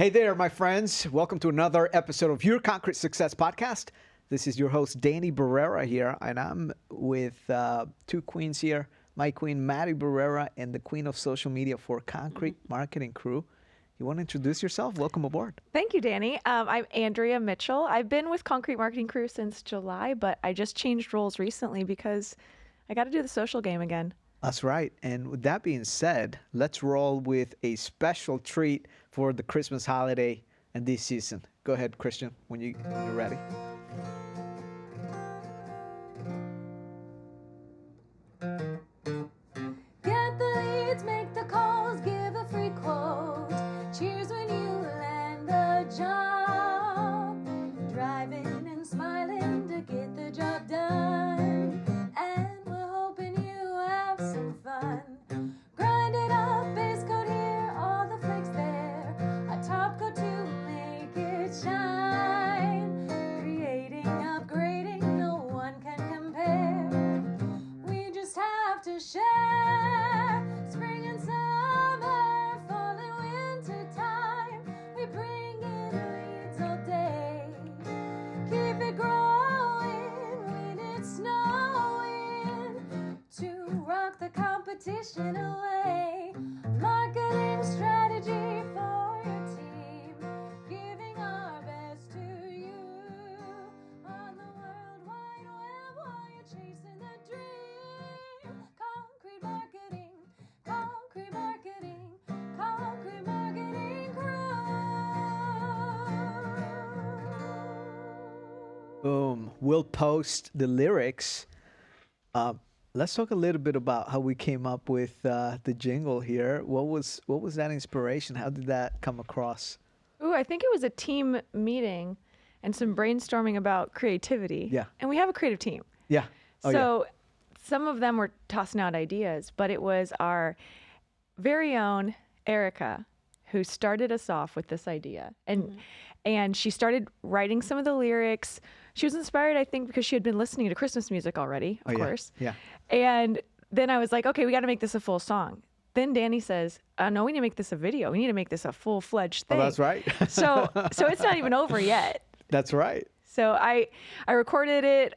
Hey there, my friends. Welcome to another episode of Your Concrete Success Podcast. This is your host, Danny Barrera here, and I'm with two queens here, my queen, Mady Barrera, and the queen of social media for Concrete Marketing Crew. You want to introduce yourself? Welcome aboard. Thank you, Danny. I'm Andrea Mitchell. I've been with Concrete Marketing Crew since July, but I just changed roles recently because I got to do the social game again. That's right. And with that being said, let's roll with a special treat for the Christmas holiday and this season. Go ahead, Christian, when you're ready. Get the leads, make the calls, give a free quote. Cheers when you land the job. Driving and smiling to get the job done. And we're hoping you have some fun. Grind it up, base coat here, all the flakes there. A top coat to make it shine. Creating, upgrading, no one can compare. We just have to share. Spring and summer, fall and winter time. We bring in leads all day. Keep it growing when it's snowing. To rock the competition away. Marketing strategy for your team. Giving our best to you. On the World Wide Web while you're chasing the dream. Concrete marketing, concrete marketing, concrete marketing crew. Boom. We'll post the lyrics. Let's talk a little bit about how we came up with the jingle here. What was that inspiration? How did that come across? Ooh, I think it was a team meeting and some brainstorming about creativity. Yeah. And we have a creative team. Yeah. Oh, So some of them were tossing out ideas, but it was our very own Erica who started us off with this idea. And she started writing some of the lyrics. She was inspired, I think, because she had been listening to Christmas music already, of course. Yeah. And then I was like, okay, we got to make this a full song. Then Danny says, no, we need to make this a video. We need to make this a full-fledged thing. Oh, that's right. So it's not even over yet. That's right. So I recorded it,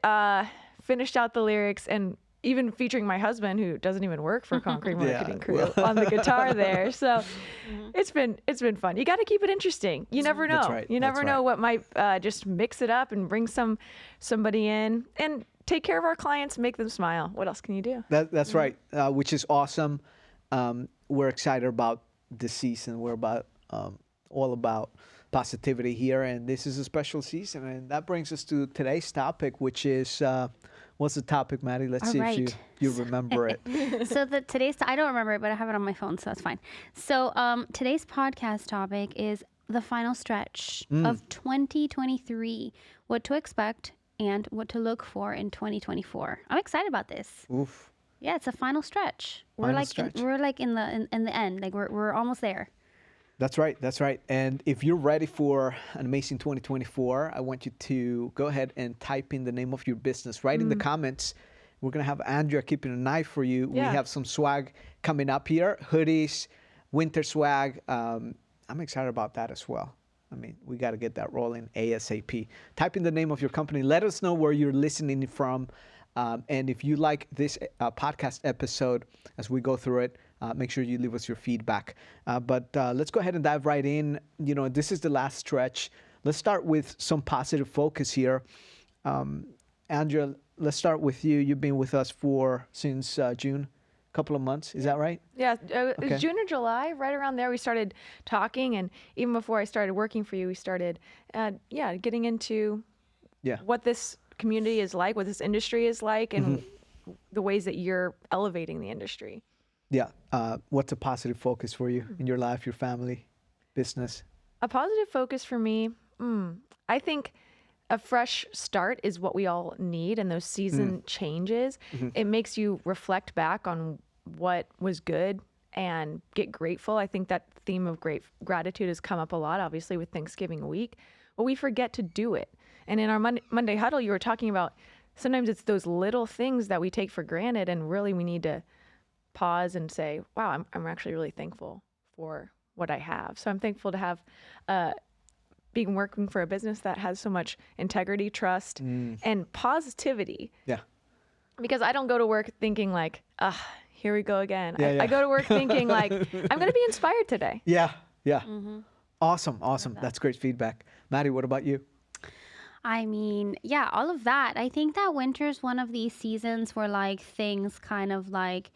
finished out the lyrics, and even featuring my husband, who doesn't even work for Concrete Marketing Crew, on the guitar there. So it's been fun. You got to keep it interesting. You never know. That's right. You never know what might just mix it up and bring somebody in and take care of our clients, make them smile. What else can you do? That's right. Which is awesome. We're excited about this season. We're all about positivity here, and this is a special season. And that brings us to today's topic, which is what's the topic, Mady? Let's see if you remember it. So I don't remember it, but I have it on my phone, so that's fine. So today's podcast topic is the final stretch of 2023, what to expect and what to look for in 2024. I'm excited about this. Oof. Yeah, it's a final stretch. We're Final like stretch. we're like in the end. Like we're almost there. That's right. That's right. And if you're ready for an amazing 2024, I want you to go ahead and type in the name of your business. Write in the comments. We're going to have Andrea keeping an eye for you. Yeah. We have some swag coming up here, hoodies, winter swag. I'm excited about that as well. I mean, we got to get that rolling ASAP. Type in the name of your company. Let us know where you're listening from. And if you like this podcast episode as we go through it, make sure you leave us your feedback. But let's go ahead and dive right in. You know, this is the last stretch. Let's start with some positive focus here. Andrea, let's start with you. You've been with us since June, a couple of months. Is that right? Yeah, it Okay. was June or July, right around there. We started talking, and even before I started working for you, we started, getting into what this community is like, what this industry is like, and the ways that you're elevating the industry. Yeah. What's a positive focus for you in your life, your family, business? A positive focus for me, I think a fresh start is what we all need, and those season changes, it makes you reflect back on what was good and get grateful. I think that theme of gratitude has come up a lot, obviously, with Thanksgiving week, but we forget to do it. And in our Monday huddle, you were talking about sometimes it's those little things that we take for granted, and really we need to pause and say, wow, I'm actually really thankful for what I have. So I'm thankful to have being working for a business that has so much integrity, trust, and positivity. Yeah. Because I don't go to work thinking like, here we go again. Yeah, I go to work thinking like, I'm going to be inspired today. Yeah. Yeah. Awesome. That's great feedback. Mady, what about you? I mean, yeah, all of that. I think that winter's one of these seasons where like things kind of like,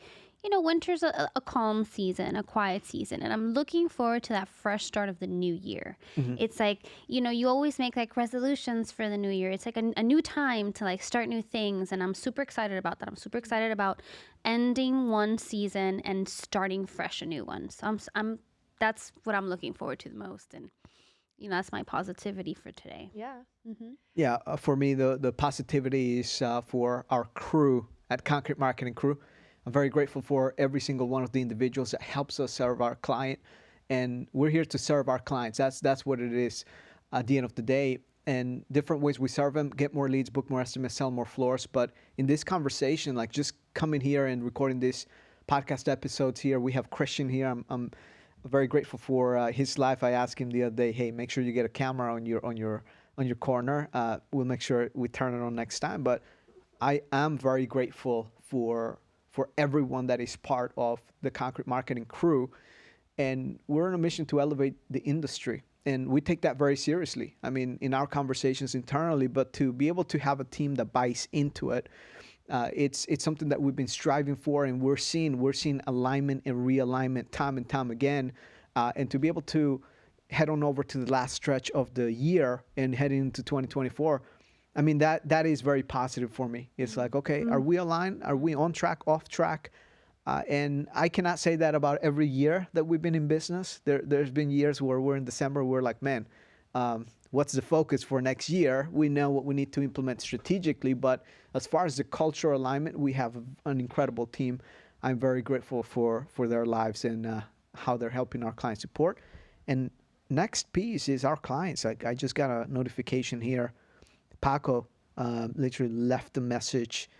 winter's a calm season, a quiet season. And I'm looking forward to that fresh start of the new year. It's like, you always make like resolutions for the new year. It's like a new time to like start new things. And I'm super excited about that. I'm super excited about ending one season and starting fresh a new one. So that's what I'm looking forward to the most. And, that's my positivity for today. Yeah. Yeah, for me, the positivity is for our crew at Concrete Marketing Crew. I'm very grateful for every single one of the individuals that helps us serve our client. And we're here to serve our clients. That's what it is at the end of the day. And different ways we serve them, get more leads, book more estimates, sell more floors. But in this conversation, like just coming here and recording this podcast episodes here, we have Christian here. I'm very grateful for his life. I asked him the other day, hey, make sure you get a camera on your corner. We'll make sure we turn it on next time. But I am very grateful for everyone that is part of the Concrete Marketing Crew. And we're on a mission to elevate the industry. And we take that very seriously. I mean, in our conversations internally, but to be able to have a team that buys into it, it's something that we've been striving for, and we're seeing alignment and realignment time and time again. And to be able to head on over to the last stretch of the year and heading into 2024, I mean, that is very positive for me. It's like, okay, are we aligned? Are we on track, off track? And I cannot say that about every year that we've been in business. There's been years where we're in December, we're like, man, what's the focus for next year? We know what we need to implement strategically, but as far as the cultural alignment, we have an incredible team. I'm very grateful for their lives and how they're helping our client support. And next piece is our clients. Like I just got a notification here. Paco literally left a message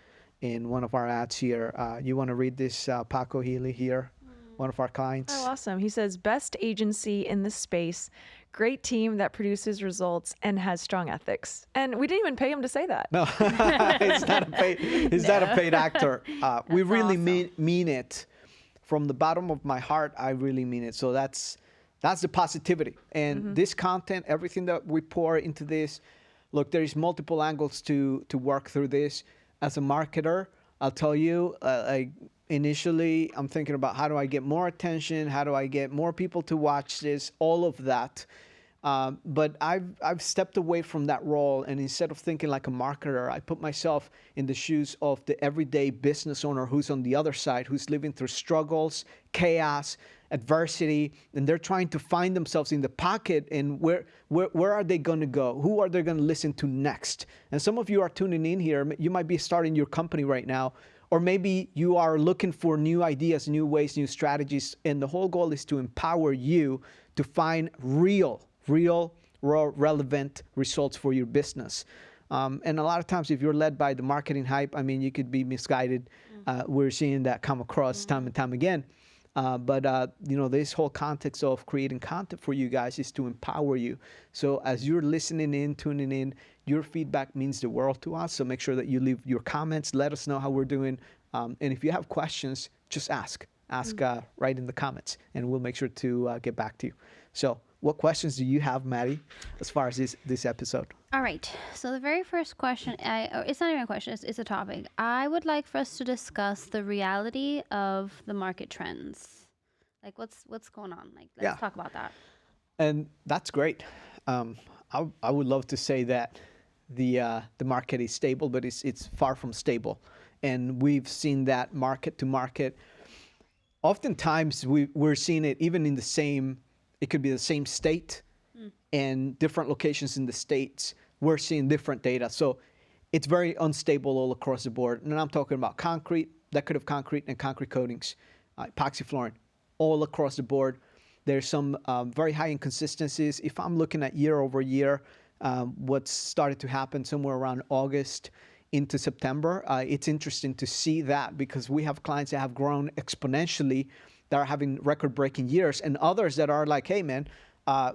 in one of our ads here. You want to read this, Paco Healy here, one of our clients? Oh, awesome. He says, best agency in this space, great team that produces results and has strong ethics. And we didn't even pay him to say that. No, he's not a paid actor. We really mean it. From the bottom of my heart, I really mean it. So that's the positivity. And this content, everything that we pour into this, look, there is multiple angles to work through this. As a marketer, I'll tell you, initially, I'm thinking about how do I get more attention? How do I get more people to watch this? All of that. But I've stepped away from that role, and instead of thinking like a marketer, I put myself in the shoes of the everyday business owner who's on the other side, who's living through struggles, chaos, adversity, and they're trying to find themselves in the pocket, and where are they going to go? Who are they going to listen to next? And some of you are tuning in here. You might be starting your company right now, or maybe you are looking for new ideas, new ways, new strategies, and the whole goal is to empower you to find real, raw, relevant results for your business. And a lot of times, if you're led by the marketing hype, I mean, you could be misguided. We're seeing that come across time and time again. But this whole context of creating content for you guys is to empower you. So as you're listening in, tuning in, your feedback means the world to us. So make sure that you leave your comments. Let us know how we're doing. And if you have questions, just ask right in the comments, and we'll make sure to get back to you. So what questions do you have, Mady, as far as this episode? All right. So the very first question, it's not even a question, it's a topic. I would like for us to discuss the reality of the market trends. Like what's going on? Like let's talk about that. And that's great. I would love to say that the market is stable, but it's far from stable. And we've seen that market to market. Oftentimes we're seeing it even in it could be the same state and different locations in the states. We're seeing different data. So it's very unstable all across the board. And I'm talking about concrete, decorative concrete, and concrete coatings, epoxy flooring, all across the board. There's some very high inconsistencies. If I'm looking at year over year, what's started to happen somewhere around August into September, it's interesting to see that because we have clients that have grown exponentially that are having record-breaking years, and others that are like, hey, man,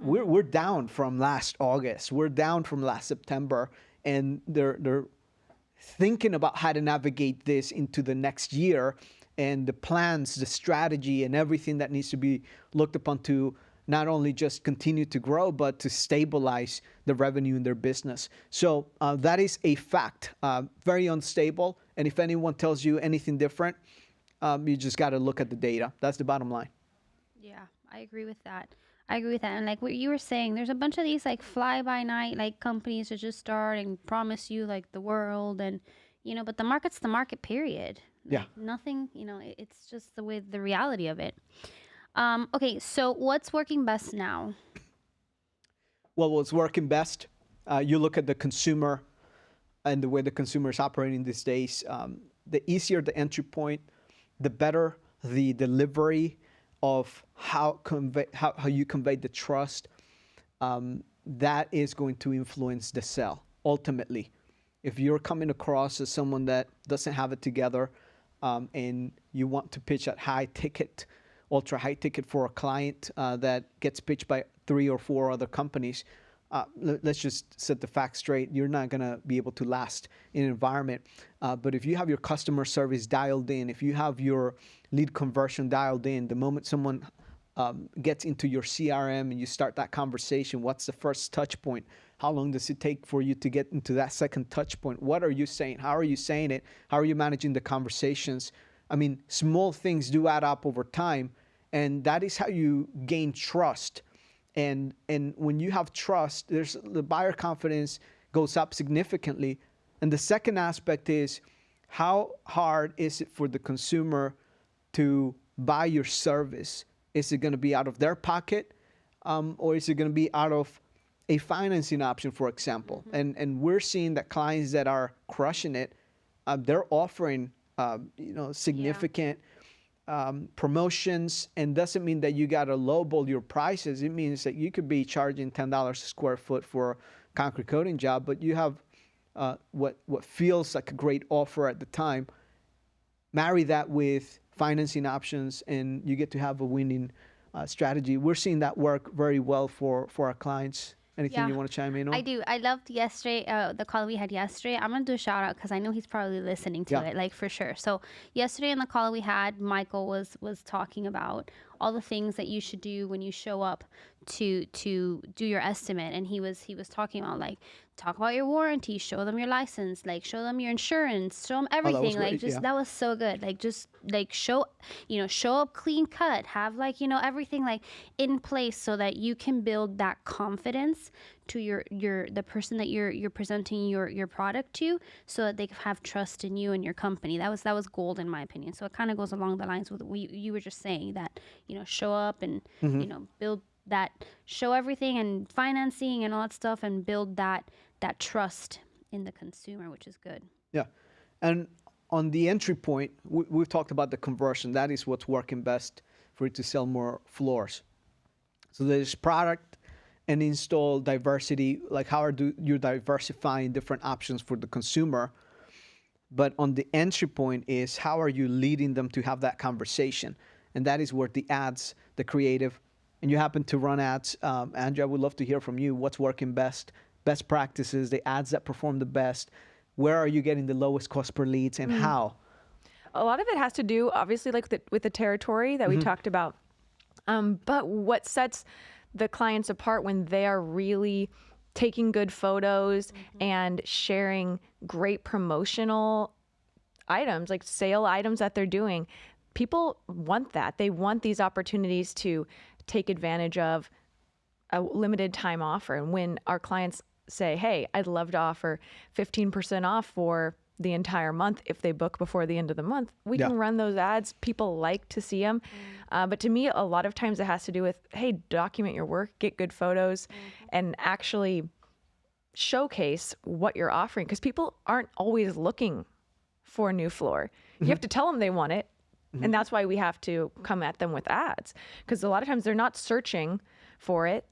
we're down from last August, we're down from last September, and they're thinking about how to navigate this into the next year, and the plans, the strategy, and everything that needs to be looked upon to not only just continue to grow, but to stabilize the revenue in their business. So that is a fact, very unstable. And if anyone tells you anything different, you just got to look at the data. That's the bottom line. Yeah, I agree with that. And like what you were saying, there's a bunch of these like fly by night like companies that just start and promise you like the world, and but the market's the market, period. Yeah. Nothing, it's just the reality of it. Okay, so what's working best now? Well, what's working best, you look at the consumer and the way the consumer is operating these days. The easier the entry point, the better the delivery of how you convey the trust. That is going to influence the sale ultimately. If you're coming across as someone that doesn't have it together, and you want to pitch at ultra high ticket for a client that gets pitched by 3 or 4 other companies, let's just set the facts straight. You're not going to be able to last in an environment. But if you have your customer service dialed in, if you have your lead conversion dialed in, the moment someone gets into your CRM and you start that conversation, what's the first touch point? How long does it take for you to get into that second touch point? What are you saying? How are you saying it? How are you managing the conversations? I mean, small things do add up over time, and that is how you gain trust. And when you have trust, the buyer confidence goes up significantly. And the second aspect is, how hard is it for the consumer to buy your service? Is it going to be out of their pocket, or is it going to be out of a financing option, for example? And we're seeing that clients that are crushing it, they're offering significant promotions, and doesn't mean that you got to lowball your prices. It means that you could be charging $10 a square foot for a concrete coating job, but you have what feels like a great offer at the time. Marry that with financing options, and you get to have a winning strategy. We're seeing that work very well for our clients. Anything you want to chime in on? I do. I loved yesterday, the call we had yesterday. I'm going to do a shout out because I know he's probably listening to it, like for sure. So yesterday in the call we had, Michael was talking about all the things that you should do when you show up to do your estimate. And he was talking about like, talk about your warranty, show them your license, like show them your insurance, show them everything. That was so good. Like just like show up clean cut, have like, everything like in place so that you can build that confidence to the person that you're presenting your product to, so that they have trust in you and your company. That was gold in my opinion. So it kind of goes along the lines with what you were just saying, that show up and build that, show everything and financing and all that stuff, and build that trust in the consumer, which is good. Yeah. And on the entry point, we've talked about the conversion. That is what's working best for you to sell more floors. So there's product and install diversity, like how are you diversifying different options for the consumer. But on the entry point is, how are you leading them to have that conversation? And that is where the ads, the creative, and you happen to run ads. Andrea, I would love to hear from you. What's working best practices, the ads that perform the best? Where are you getting the lowest cost per leads, and how? A lot of it has to do, obviously, like with the territory that we talked about. But what sets the clients apart when they are really taking good photos and sharing great promotional items, like sale items that they're doing, people want that. They want these opportunities to take advantage of a limited time offer. And when our clients say, hey, I'd love to offer 15% off for the entire month if they book before the end of the month, we can run those ads. People like to see them. But to me, a lot of times it has to do with, hey, document your work, get good photos, and actually showcase what you're offering. Because people aren't always looking for a new floor. You have to tell them they want it. And that's why we have to come at them with ads. Because a lot of times they're not searching for it.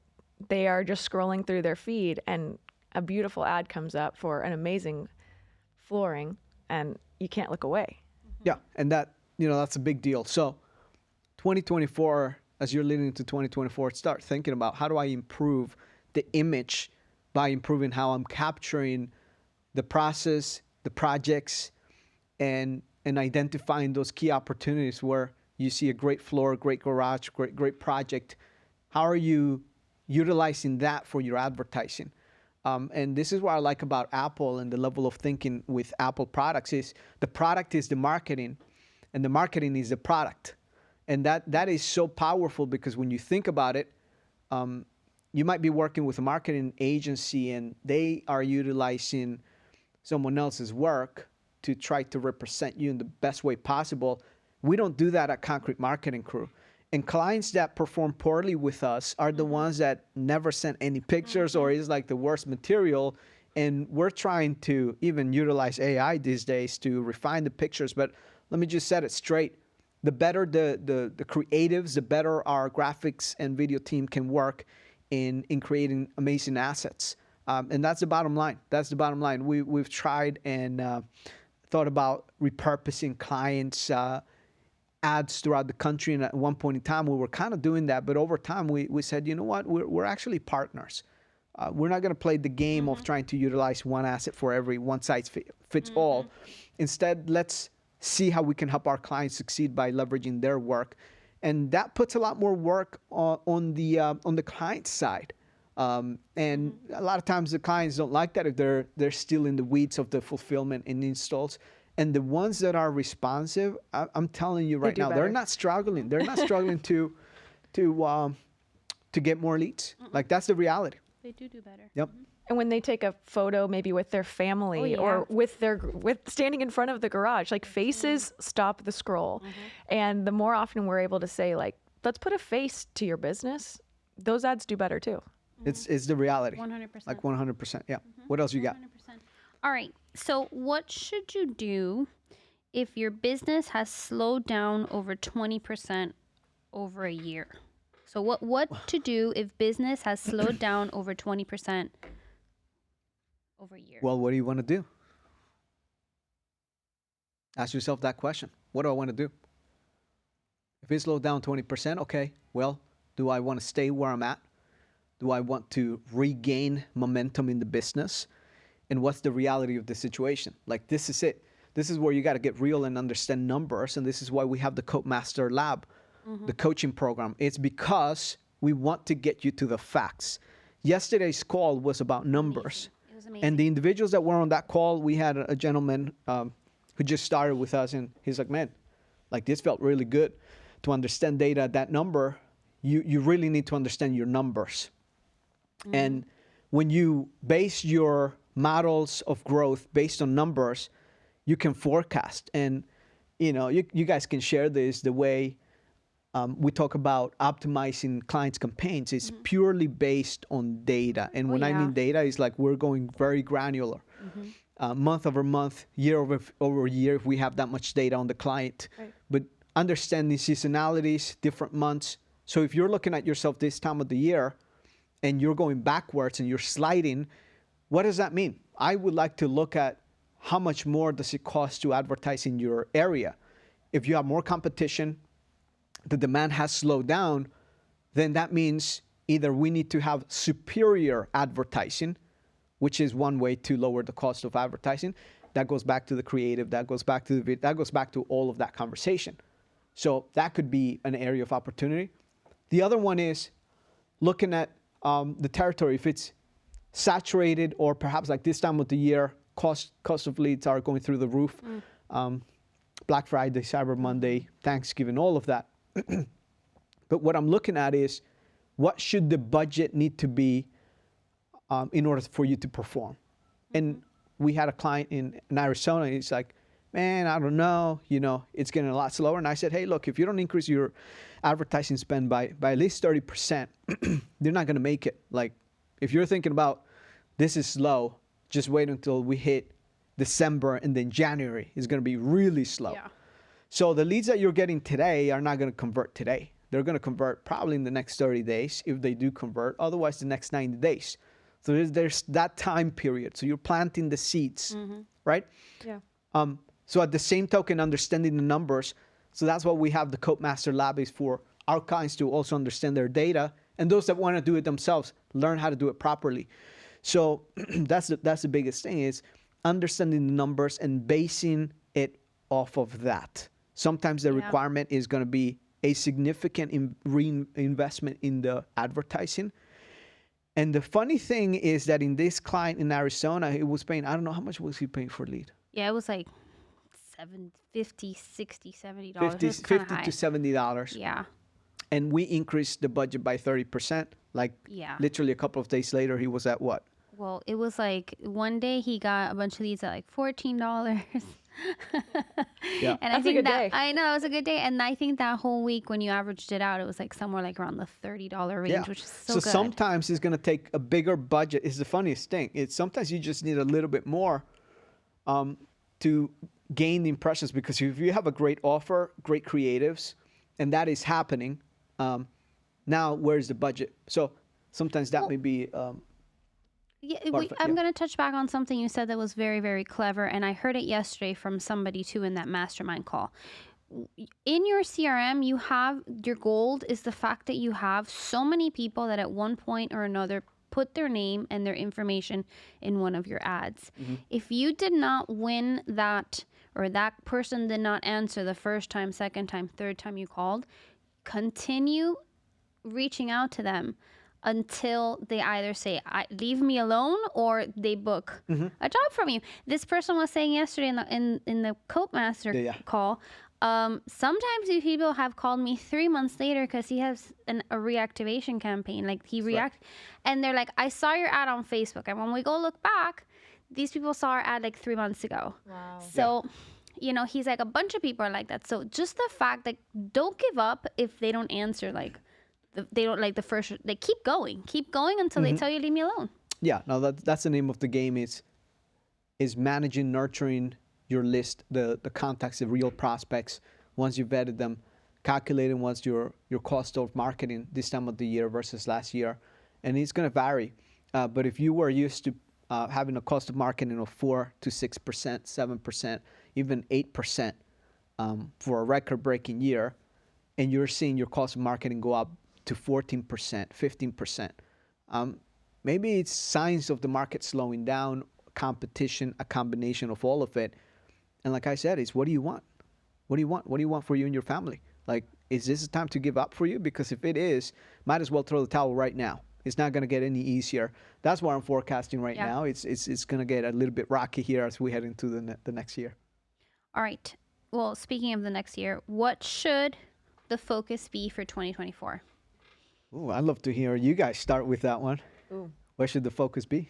They are just scrolling through their feed, and a beautiful ad comes up for an amazing flooring, and you can't look away. Yeah, and that's a big deal. So 2024, as you're leading into 2024, start thinking about how do I improve the image by improving how I'm capturing the process, the projects, and identifying those key opportunities where you see a great floor, great garage, great project. How are you utilizing that for your advertising? And this is what I like about Apple and the level of thinking with Apple products is the product is the marketing and the marketing is the product. And that is so powerful because when you think about it, you might be working with a marketing agency and they are utilizing someone else's work to try to represent you in the best way possible. We don't do that at Concrete Marketing Crew. And clients that perform poorly with us are the ones that never sent any pictures or is like the worst material. And we're trying to even utilize AI these days to refine the pictures. But let me just set it straight. The better the creatives, the better our graphics and video team can work in creating amazing assets. And that's the bottom line. That's the bottom line. We've tried and thought about repurposing clients' ads throughout the country. And at one point in time, we were kind of doing that. But over time, we said, you know what? We're actually partners. We're not going to play the game of trying to utilize one asset for every one size fits all. Instead, let's see how we can help our clients succeed by leveraging their work. And that puts a lot more work on the client side. And a lot of times the clients don't like that if they're still in the weeds of the fulfillment and installs. And the ones that are responsive, I'm telling you right now, they're not struggling. They're not struggling to get more leads. Like that's the reality. They do better. Yep. And when they take a photo, maybe with their family or with standing in front of the garage, like faces stop the scroll. And the more often we're able to say, like, let's put a face to your business, those ads do better too. It's the reality. 100%. Like 100%. Yeah. What else you got? 100%. All right. So what should you do if your business has slowed down over 20% over a year? So what to do if business has slowed down over 20% over a year? Well, what do you want to do? Ask yourself that question. What do I want to do? If it slowed down 20%, okay, well, do I want to stay where I'm at? Do I want to regain momentum in the business? And what's the reality of the situation? Like, this is it. This is where you got to get real and understand numbers. And this is why we have the Code Master Lab, the coaching program. It's because we want to get you to the facts. Yesterday's call was about numbers. It was amazing. And the individuals that were on that call, we had a gentleman who just started with us. And he's like, man, like this felt really good. To understand data at that number, you really need to understand your numbers. And when you base your models of growth based on numbers, you can forecast. And, you know, you guys can share this the way we talk about optimizing clients' campaigns. It's purely based on data. And when I mean data, it's like we're going very granular. Month over month, year over year, if we have that much data on the client. Right. But understanding seasonalities, different months. So if you're looking at yourself this time of the year and you're going backwards and you're sliding, what does that mean? I would like to look at how much more does it cost to advertise in your area. If you have more competition, the demand has slowed down, then that means either we need to have superior advertising, which is one way to lower the cost of advertising. That goes back to the creative, that goes back to the video, that goes back to all of that conversation. So that could be an area of opportunity. The other one is looking at the territory. If it's saturated or perhaps like this time of the year, cost of leads are going through the roof. Black Friday, Cyber Monday, Thanksgiving, all of that. But what I'm looking at is what should the budget need to be in order for you to perform? And we had a client in Arizona, and he's like, man, I don't know, you know, it's getting a lot slower. And I said, hey, look, if you don't increase your advertising spend by at least 30%, you're not going to make it. Like, if you're thinking about this is slow, just wait until we hit December, and then January is going to be really slow. Yeah. So the leads that you're getting today are not going to convert today. They're going to convert probably in the next 30 days if they do convert, otherwise the next 90 days. So there's that time period. So you're planting the seeds, right? Yeah. So at the same token, understanding the numbers, So that's why we have the Code Master Lab, is for our clients to also understand their data, and those that want to do it themselves learn how to do it properly. So that's the biggest thing, is understanding the numbers and basing it off of that. Sometimes the requirement is going to be a significant reinvestment in the advertising. And the funny thing is that in this client in Arizona, he was paying, I don't know, how much was he paying for lead? Yeah, it was like $50, $60, $70. $50 It was kinda high. to $70. Yeah. And we increased the budget by 30%. Like literally a couple of days later, he was at what? Well, it was like one day he got a bunch of leads at like $14. Yeah. And That's I a think good that day. I know it was a good day. And I think that whole week when you averaged it out, it was like somewhere like around the $30 range, which is so good. Sometimes it's going to take a bigger budget. It's the funniest thing. It's sometimes you just need a little bit more to gain the impressions, because if you have a great offer, great creatives, and that is happening, now where's the budget? So sometimes that may be I'm going to touch back on something you said that was very, very clever. And I heard it yesterday from somebody too in that mastermind call. In your CRM, you have your gold is the fact that you have so many people that at one point or another put their name and their information in one of your ads. If you did not win that, or that person did not answer the first time, second time, third time you called, continue reaching out to them until they either say, leave me alone, or they book a job from you. This person was saying yesterday in the Coat Master call, sometimes these people have called me 3 months later because he has a reactivation campaign. Like and they're like, I saw your ad on Facebook. And when we go look back, these people saw our ad like 3 months ago. Wow. So, he's like, a bunch of people are like that. So just the fact that don't give up if they don't answer, like, they don't like the first, they keep going until they tell you, leave me alone. Yeah, no, that's the name of the game, is managing, nurturing your list, the contacts, the real prospects. Once you've vetted them, calculating what's your cost of marketing this time of the year versus last year. And it's going to vary. But if you were used to having a cost of marketing of 4 to 6%, 7%, even 8% for a record-breaking year, and you're seeing your cost of marketing go up to 14%, 15%. Maybe it's signs of the market slowing down, competition, a combination of all of it. And like I said, it's what do you want? What do you want? What do you want for you and your family? Like, is this a time to give up for you? Because if it is, might as well throw the towel right now. It's not going to get any easier. That's what I'm forecasting right now. It's going to get a little bit rocky here as we head into the next year. All right. Well, speaking of the next year, what should the focus be for 2024? Ooh, I'd love to hear you guys start with that one. Ooh. Where should the focus be?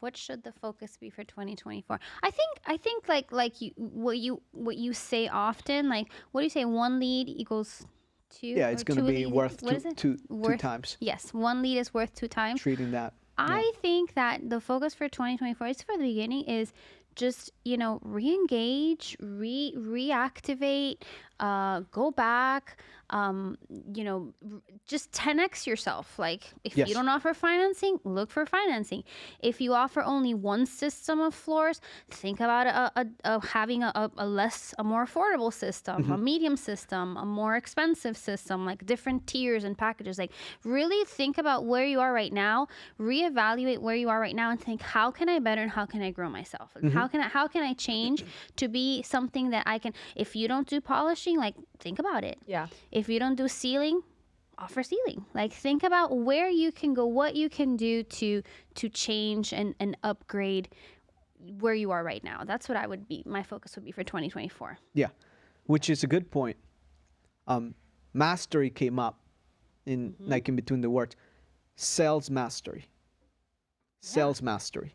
What should the focus be for 2024? I think like what you say often, like, what do you say? One lead equals two. Yeah, it's going to be worth two times. Yes, one lead is worth 2 times. Treating that. I think that the focus for 2024, is for the beginning, is just, re-engage, reactivate, go back, just 10x yourself. Like, if you don't offer financing, look for financing. If you offer only one system of floors, think about having a more affordable system, a medium system, a more expensive system, like different tiers and packages. Like, really think about where you are right now, reevaluate where you are right now, and think, how can I better and how can I grow myself? And how can I change to be something that I can? If you don't do polishing, like, think about it. Yeah. If you don't do sealing, offer sealing. Like, think about where you can go, what you can do to change and upgrade where you are right now. That's what my focus would be for 2024. Yeah, which is a good point. Mastery came up in between the words. Sales mastery. Sales mastery.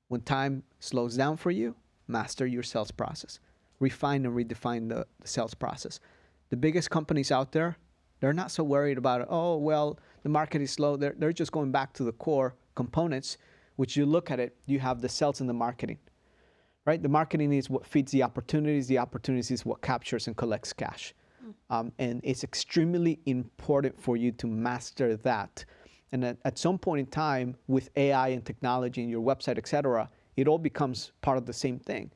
When time slows down for you, master your sales process. Refine and redefine the sales process. The biggest companies out there, they're not so worried about it. Oh, well, the market is slow. They're just going back to the core components, which you look at it, you have the sales and the marketing, right? The marketing is what feeds the opportunities. The opportunities is what captures and collects cash. And it's extremely important for you to master that. And at some point in time, with AI and technology and your website, et cetera, it all becomes part of the same thing.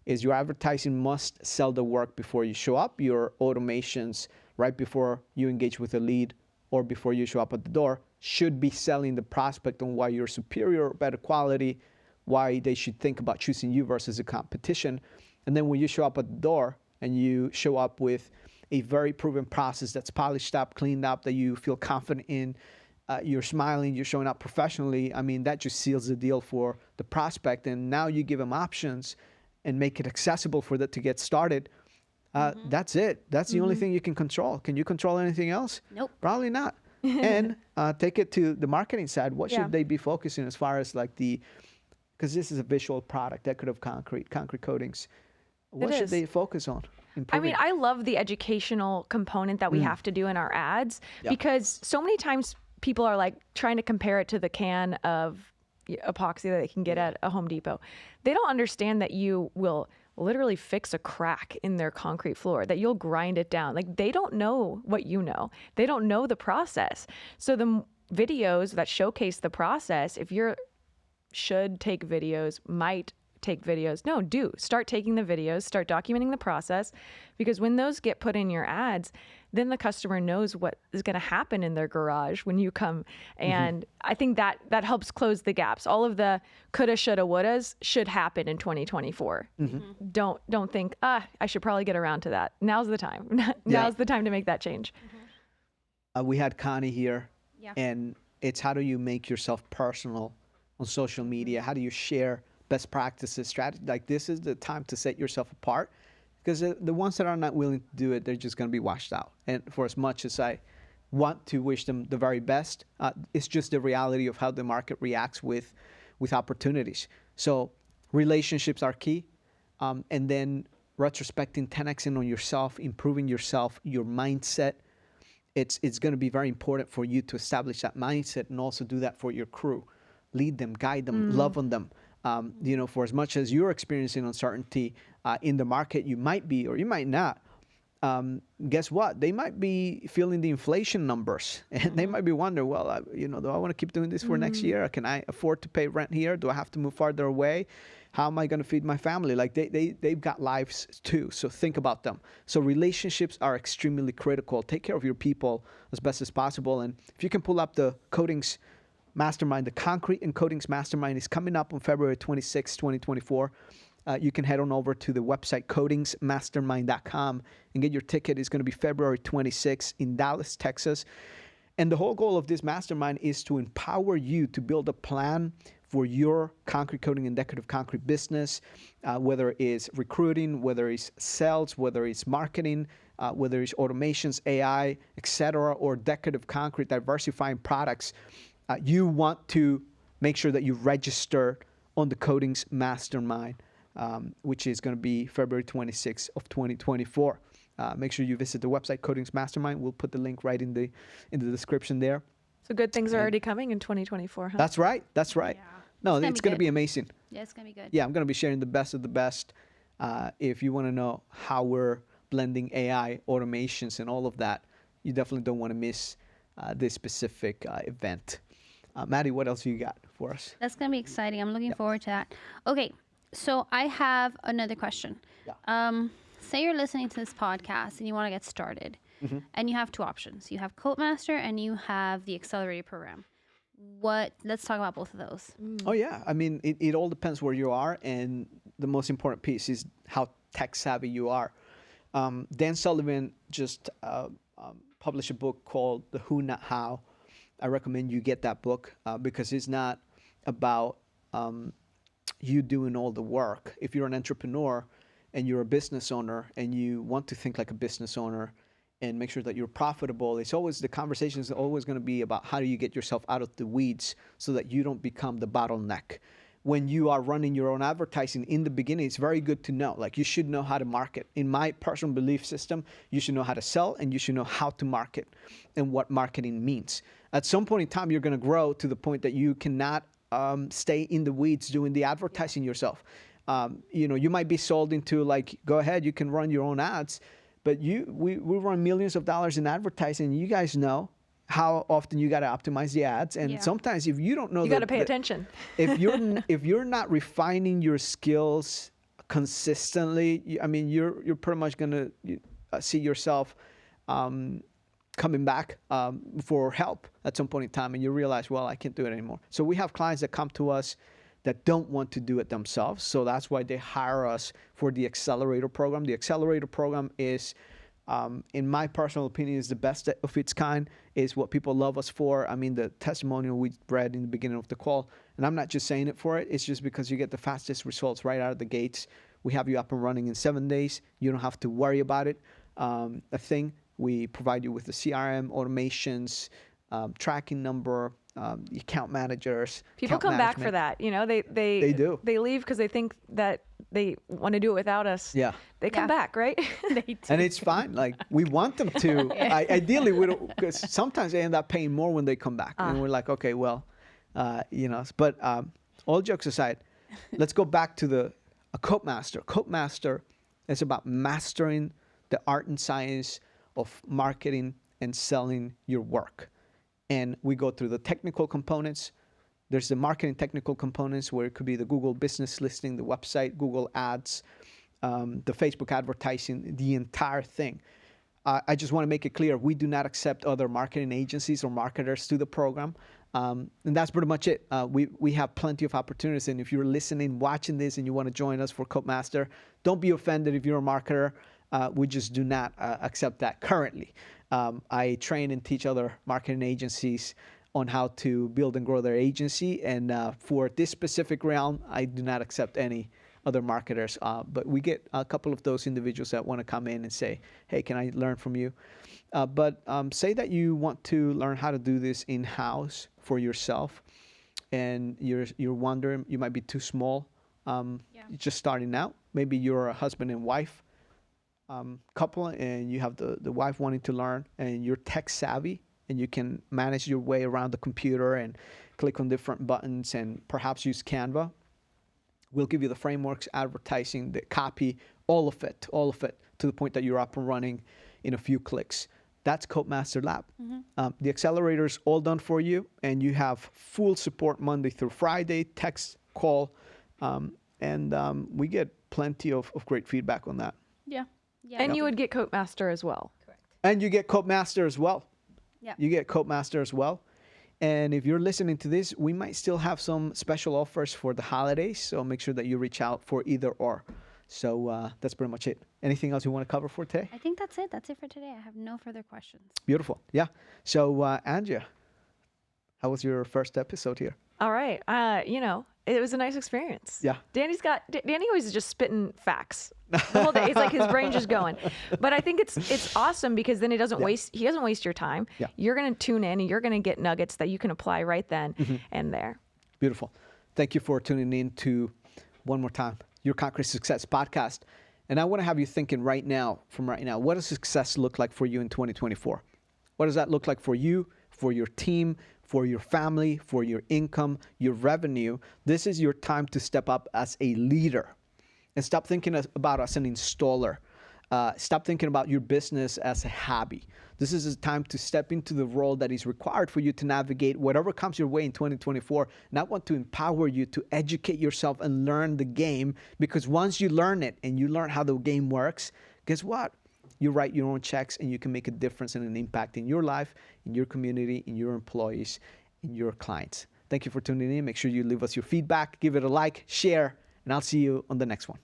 is your advertising must sell the work before you show up. Your automations right before you engage with a lead or before you show up at the door should be selling the prospect on why you're superior, better quality, why they should think about choosing you versus a competition. And then when you show up at the door and you show up with a very proven process that's polished up, cleaned up, that you feel confident in, you're smiling, you're showing up professionally, I mean, that just seals the deal for the prospect. And now you give them options and make it accessible for them to get started. That's it. That's the only thing you can control. Can you control anything else? Nope. Probably not. And take it to the marketing side. What should they be focusing as far as like because this is a visual product, decorative concrete coatings. What should they focus on? I mean, I love the educational component that we have to do in our ads because so many times people are like trying to compare it to the can of epoxy that they can get at a Home Depot. They don't understand that you will literally fix a crack in their concrete floor, that you'll grind it down. Like, they don't know what you know. They don't know the process. So the videos that showcase the process, if you're should take videos, might take videos. No, do. Start taking the videos, start documenting the process, because when those get put in your ads, then the customer knows what is going to happen in their garage when you come. And I think that helps close the gaps. All of the coulda, shoulda, wouldas should happen in 2024. Don't think, I should probably get around to that. Now's the time. Now's the time to make that change. We had Connie here, and it's how do you make yourself personal on social media? How do you share best practices, strategy? Like, this is the time to set yourself apart, because the ones that are not willing to do it, they're just going to be washed out. And for as much as I want to wish them the very best, it's just the reality of how the market reacts with opportunities. So relationships are key. And then retrospecting, 10xing on yourself, improving yourself, your mindset. It's going to be very important for you to establish that mindset and also do that for your crew. Lead them, guide them, love on them. For as much as you're experiencing uncertainty in the market, you might be or you might not. Guess what? They might be feeling the inflation numbers, and they might be wondering, well, do I want to keep doing this for next year? Can I afford to pay rent here? Do I have to move farther away? How am I going to feed my family? Like, they've got lives too, so think about them. So relationships are extremely critical. Take care of your people as best as possible. And if you can pull up the coatings mastermind, the concrete and coatings mastermind is coming up on February 26, 2024. You can head on over to the website coatingsmastermind.com and get your ticket. It's going to be February 26 in Dallas, Texas. And the whole goal of this mastermind is to empower you to build a plan for your concrete coating and decorative concrete business, whether it's recruiting, whether it's sales, whether it's marketing, whether it's automations, AI, etc., or decorative concrete, diversifying products. You want to make sure that you register on the Coatings Mastermind, which is going to be February 26th of 2024. Make sure you visit the website, Coatings Mastermind. We'll put the link right in the description there. So good things are already coming in 2024, huh? That's right. That's right. Yeah. No, it's going to be amazing. Yeah, it's going to be good. Yeah, I'm going to be sharing the best of the best. If you want to know how we're blending AI, automations, and all of that, you definitely don't want to miss this specific event. Mady, what else you got for us? That's going to be exciting. I'm looking forward to that. Okay, so I have another question. Yeah. Say you're listening to this podcast and you want to get started, and you have two options. You have Codemaster and you have the Accelerator program. Let's talk about both of those. Oh, yeah. I mean, it all depends where you are, and the most important piece is how tech savvy you are. Dan Sullivan just published a book called The Who, Not How. I recommend you get that book because it's not about you doing all the work. If you're an entrepreneur and you're a business owner and you want to think like a business owner and make sure that you're profitable, the conversation is always going to be about how do you get yourself out of the weeds so that you don't become the bottleneck. When you are running your own advertising in the beginning, it's very good to know. Like, you should know how to market. In my personal belief system, you should know how to sell and you should know how to market and what marketing means. At some point in time, you're going to grow to the point that you cannot stay in the weeds doing the advertising yourself. You might be sold into, like, go ahead, you can run your own ads, but we run millions of dollars in advertising. You guys know how often you got to optimize the ads, and sometimes if you don't know, you got to pay attention. If you're not refining your skills consistently, I mean, you're pretty much going to see yourself coming back for help at some point in time, and you realize, well, I can't do it anymore. So we have clients that come to us that don't want to do it themselves. So that's why they hire us for the accelerator program. The accelerator program is, in my personal opinion, is the best of its kind, is what people love us for. I mean, the testimonial we read in the beginning of the call, and I'm not just saying it for it, it's just because you get the fastest results right out of the gates. We have you up and running in 7 days. You don't have to worry about it. A thing, we provide you with the CRM, automations, tracking number, account managers. People account come back management. for that. You know, they do. They leave because they think that they want to do it without us. Yeah. They come back, right? They do. And it's fine. Like, we want them to. Ideally, we don't, because sometimes they end up paying more when they come back. And we're like, okay, well, but all jokes aside, let's go back to a coat master. Coat master is about mastering the art and science of marketing and selling your work. And we go through the technical components. There's the marketing technical components, where it could be the Google business listing, the website, Google ads, the Facebook advertising, the entire thing. I just want to make it clear, we do not accept other marketing agencies or marketers to the program. And that's pretty much it. We have plenty of opportunities. And if you're listening, watching this, and you want to join us for Coat Master, don't be offended if you're a marketer. We just do not accept that currently. I train and teach other marketing agencies on how to build and grow their agency. And for this specific realm, I do not accept any other marketers. But we get a couple of those individuals that want to come in and say, hey, can I learn from you? But say that you want to learn how to do this in-house for yourself, and you're wondering, you might be too small. You're just starting out. Maybe you're a husband and wife couple, and you have the wife wanting to learn, and you're tech savvy, and you can manage your way around the computer and click on different buttons and perhaps use Canva. We'll give you the frameworks, advertising, the copy, all of it to the point that you're up and running in a few clicks. That's Coat Master Lab. The accelerator is all done for you, and you have full support Monday through Friday, text, call, and we get plenty of great feedback on that. Yeah. And you would get Coat Master as well. Correct. And you get Coat Master as well. Yeah. You get Coat Master as well. And if you're listening to this, we might still have some special offers for the holidays, so make sure that you reach out for either or. So that's pretty much it. Anything else you want to cover for today? I think that's it. That's it for today. I have no further questions. Beautiful. Yeah. So Andrea, how was your first episode here? All right. It was a nice experience. Yeah. Danny always is just spitting facts the whole day. It's like his brain just going. But I think it's awesome because then he doesn't waste your time. Yeah. You're going to tune in and you're going to get nuggets that you can apply right then and there. Beautiful. Thank you for tuning in to, one more time, Your Concrete Success Podcast. And I want to have you thinking right now, what does success look like for you in 2024? What does that look like for you, for your team, for your family, for your income, your revenue? This is your time to step up as a leader and stop thinking about as an installer. Stop thinking about your business as a hobby. This is a time to step into the role that is required for you to navigate whatever comes your way in 2024. And I want to empower you to educate yourself and learn the game, because once you learn it and you learn how the game works, guess what? You write your own checks and you can make a difference and an impact in your life, in your community, in your employees, in your clients. Thank you for tuning in. Make sure you leave us your feedback, give it a like, share, and I'll see you on the next one.